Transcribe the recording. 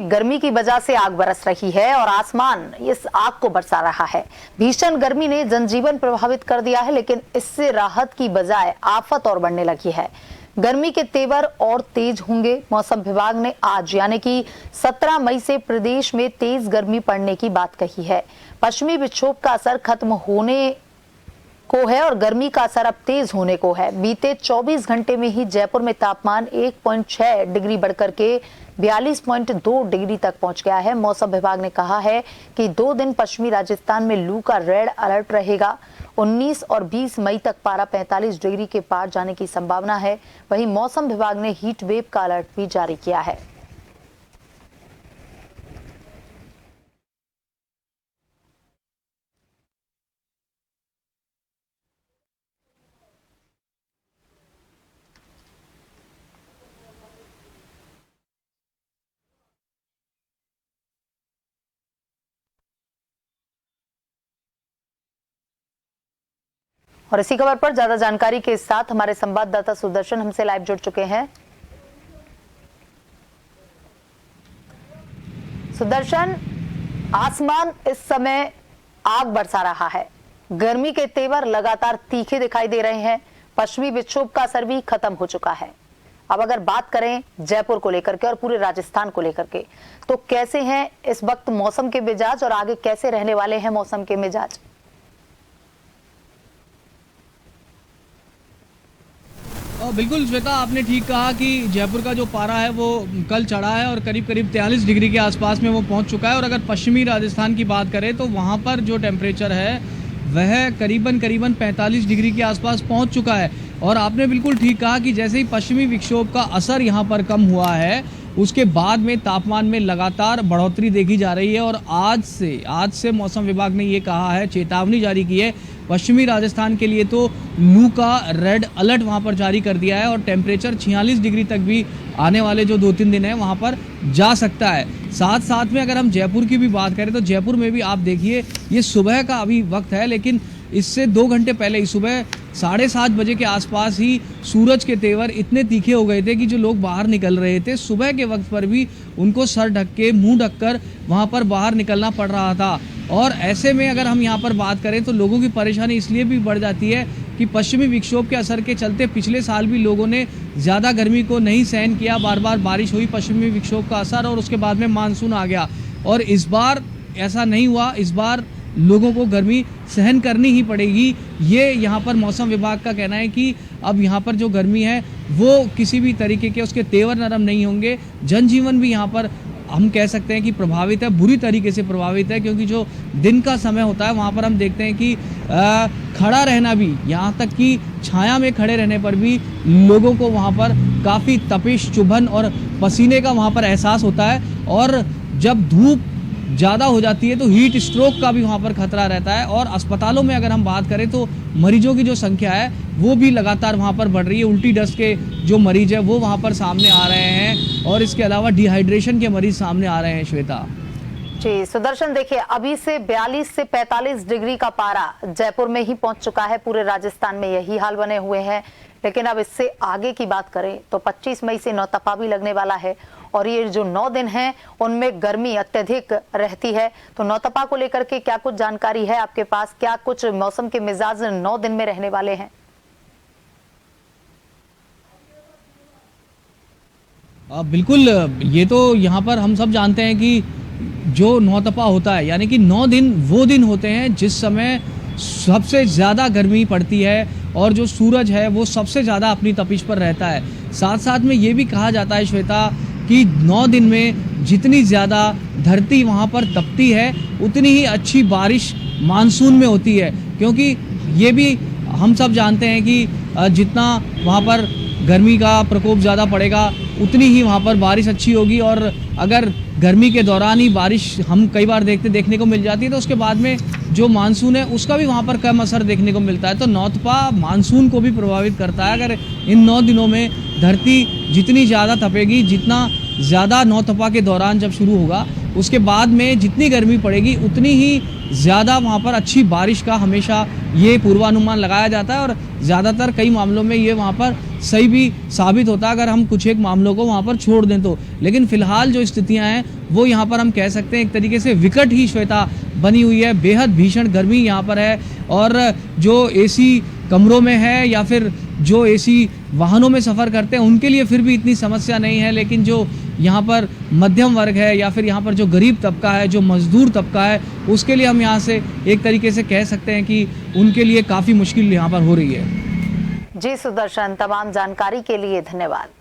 गर्मी की वजह से आग बरस रही है और आसमान इस आग को बरसा रहा है। भीषण गर्मी ने जनजीवन प्रभावित कर दिया है, लेकिन इससे राहत की बजाय आफत और बढ़ने लगी है। गर्मी के तेवर और तेज होंगे। मौसम विभाग ने आज यानी कि 17 मई से प्रदेश में तेज गर्मी पड़ने की बात कही है। पश्चिमी विक्षोभ का असर खत्म होने को है और गर्मी का असर अब तेज होने को है। बीते 24 घंटे में ही जयपुर में तापमान 1.6 डिग्री बढ़कर के 42.2 डिग्री तक पहुंच गया है। मौसम विभाग ने कहा है कि 2 दिन पश्चिमी राजस्थान में लू का रेड अलर्ट रहेगा। 19 और 20 मई तक पारा 45 डिग्री के पार जाने की संभावना है। वहीं मौसम विभाग ने हीट वेव का अलर्ट भी जारी किया है। और इसी खबर पर ज्यादा जानकारी के साथ हमारे संवाददाता सुदर्शन हमसे लाइव जुड़ चुके हैं। सुदर्शन, आसमान इस समय आग बरसा रहा है। गर्मी के तेवर लगातार तीखे दिखाई दे रहे हैं। पश्चिमी विक्षोभ का असर भी खत्म हो चुका है। अब अगर बात करें जयपुर को लेकर के और पूरे राजस्थान को लेकर के, तो कैसे हैं इस वक्त मौसम के मिजाज और आगे कैसे रहने वाले हैं मौसम के मिजाज? बिल्कुल श्वेता, आपने ठीक कहा कि जयपुर का जो पारा है वो कल चढ़ा है और करीब 43 डिग्री के आसपास में वो पहुंच चुका है। और अगर पश्चिमी राजस्थान की बात करें तो वहां पर जो टेम्परेचर है वह करीबन 45 डिग्री के आसपास पहुंच चुका है। और आपने बिल्कुल ठीक कहा कि जैसे ही पश्चिमी विक्षोभ का असर यहाँ पर कम हुआ है, उसके बाद में तापमान में लगातार बढ़ोतरी देखी जा रही है। और आज से मौसम विभाग ने ये कहा है, चेतावनी जारी की है पश्चिमी राजस्थान के लिए, तो लू का रेड अलर्ट वहां पर जारी कर दिया है और टेम्परेचर 46 डिग्री तक भी आने वाले जो 2-3 दिन है वहां पर जा सकता है। साथ में अगर हम जयपुर की भी बात करें तो जयपुर में भी आप देखिए, ये सुबह का अभी वक्त है, लेकिन इससे 2 घंटे पहले ही सुबह 7:30 बजे के आसपास ही सूरज के तेवर इतने तीखे हो गए थे कि जो लोग बाहर निकल रहे थे सुबह के वक्त पर भी उनको सर ढक के, मुंह ढककर वहां पर बाहर निकलना पड़ रहा था। और ऐसे में अगर हम यहाँ पर बात करें तो लोगों की परेशानी इसलिए भी बढ़ जाती है कि पश्चिमी विक्षोभ के असर के चलते पिछले साल भी लोगों ने ज़्यादा गर्मी को नहीं सहन किया। बार बार बारिश हुई, पश्चिमी विक्षोभ का असर, और उसके बाद में मानसून आ गया। और इस बार ऐसा नहीं हुआ। इस बार लोगों को गर्मी सहन करनी ही पड़ेगी। ये यहाँ पर मौसम विभाग का कहना है कि अब यहाँ पर जो गर्मी है वो किसी भी तरीके के उसके तेवर नरम नहीं होंगे। जनजीवन भी यहाँ पर हम कह सकते हैं कि प्रभावित है, बुरी तरीके से प्रभावित है, क्योंकि जो दिन का समय होता है वहाँ पर हम देखते हैं कि खड़ा रहना भी, यहाँ तक कि छाया में खड़े रहने पर भी लोगों को वहाँ पर काफ़ी तपिश, चुभन और पसीने का वहाँ पर एहसास होता है। और जब धूप ज़्यादा हो जाती है तो हीट स्ट्रोक का भी वहाँ पर खतरा रहता है। और अस्पतालों में अगर हम बात करें तो मरीजों की जो संख्या है वो भी लगातार वहाँ पर बढ़ रही है। उल्टी दस्त के जो मरीज है वो वहाँ पर सामने आ रहे हैं और इसके अलावा डिहाइड्रेशन के मरीज सामने आ रहे हैं। श्वेता जी, सुदर्शन, देखिए अभी से 42 से 45 डिग्री का पारा जयपुर में ही पहुंच चुका है। पूरे राजस्थान में यही हाल बने हुए हैं। लेकिन अब इससे आगे की बात करें तो 25 मई से नौतपा भी लगने वाला है और ये जो 9 दिन हैं उनमें गर्मी अत्यधिक रहती है। तो नौतपा को लेकर के क्या कुछ जानकारी है आपके पास? क्या कुछ मौसम के मिजाज 9 दिन में रहने वाले हैं? बिल्कुल, ये तो यहाँ पर हम सब जानते हैं कि जो नौतपा होता है, यानी कि 9 दिन वो दिन होते हैं जिस समय सबसे ज़्यादा गर्मी पड़ती है और जो सूरज है वो सबसे ज़्यादा अपनी तपिश पर रहता है। साथ में ये भी कहा जाता है श्वेता कि 9 दिन में जितनी ज़्यादा धरती वहाँ पर तपती है उतनी ही अच्छी बारिश मानसून में होती है। क्योंकि ये भी हम सब जानते हैं कि जितना वहाँ पर गर्मी का प्रकोप ज़्यादा पड़ेगा उतनी ही वहाँ पर बारिश अच्छी होगी। और अगर गर्मी के दौरान ही बारिश हम कई बार देखने को मिल जाती है तो उसके बाद में जो मानसून है उसका भी वहाँ पर कम असर देखने को मिलता है। तो नौतपा मानसून को भी प्रभावित करता है। अगर इन 9 दिनों में धरती जितनी ज़्यादा तपेगी, जितना ज़्यादा नौतपा के दौरान जब शुरू होगा उसके बाद में जितनी गर्मी पड़ेगी उतनी ही ज़्यादा वहाँ पर अच्छी बारिश का हमेशा ये पूर्वानुमान लगाया जाता है। और ज़्यादातर कई मामलों में ये वहाँ पर सही भी साबित होता अगर हम कुछ एक मामलों को वहाँ पर छोड़ दें तो। लेकिन फिलहाल जो स्थितियाँ हैं वो यहाँ पर हम कह सकते हैं एक तरीके से विकट ही श्वेता बनी हुई है। बेहद भीषण गर्मी यहाँ पर है और जो एसी कमरों में है या फिर जो एसी वाहनों में सफ़र करते हैं उनके लिए फिर भी इतनी समस्या नहीं है, लेकिन जो यहाँ पर मध्यम वर्ग है या फिर यहाँ पर जो गरीब तबका है, जो मजदूर तबका है, उसके लिए हम यहाँ से एक तरीके से कह सकते हैं कि उनके लिए काफ़ी मुश्किल यहाँ पर हो रही है। जी सुदर्शन, तमाम जानकारी के लिए धन्यवाद।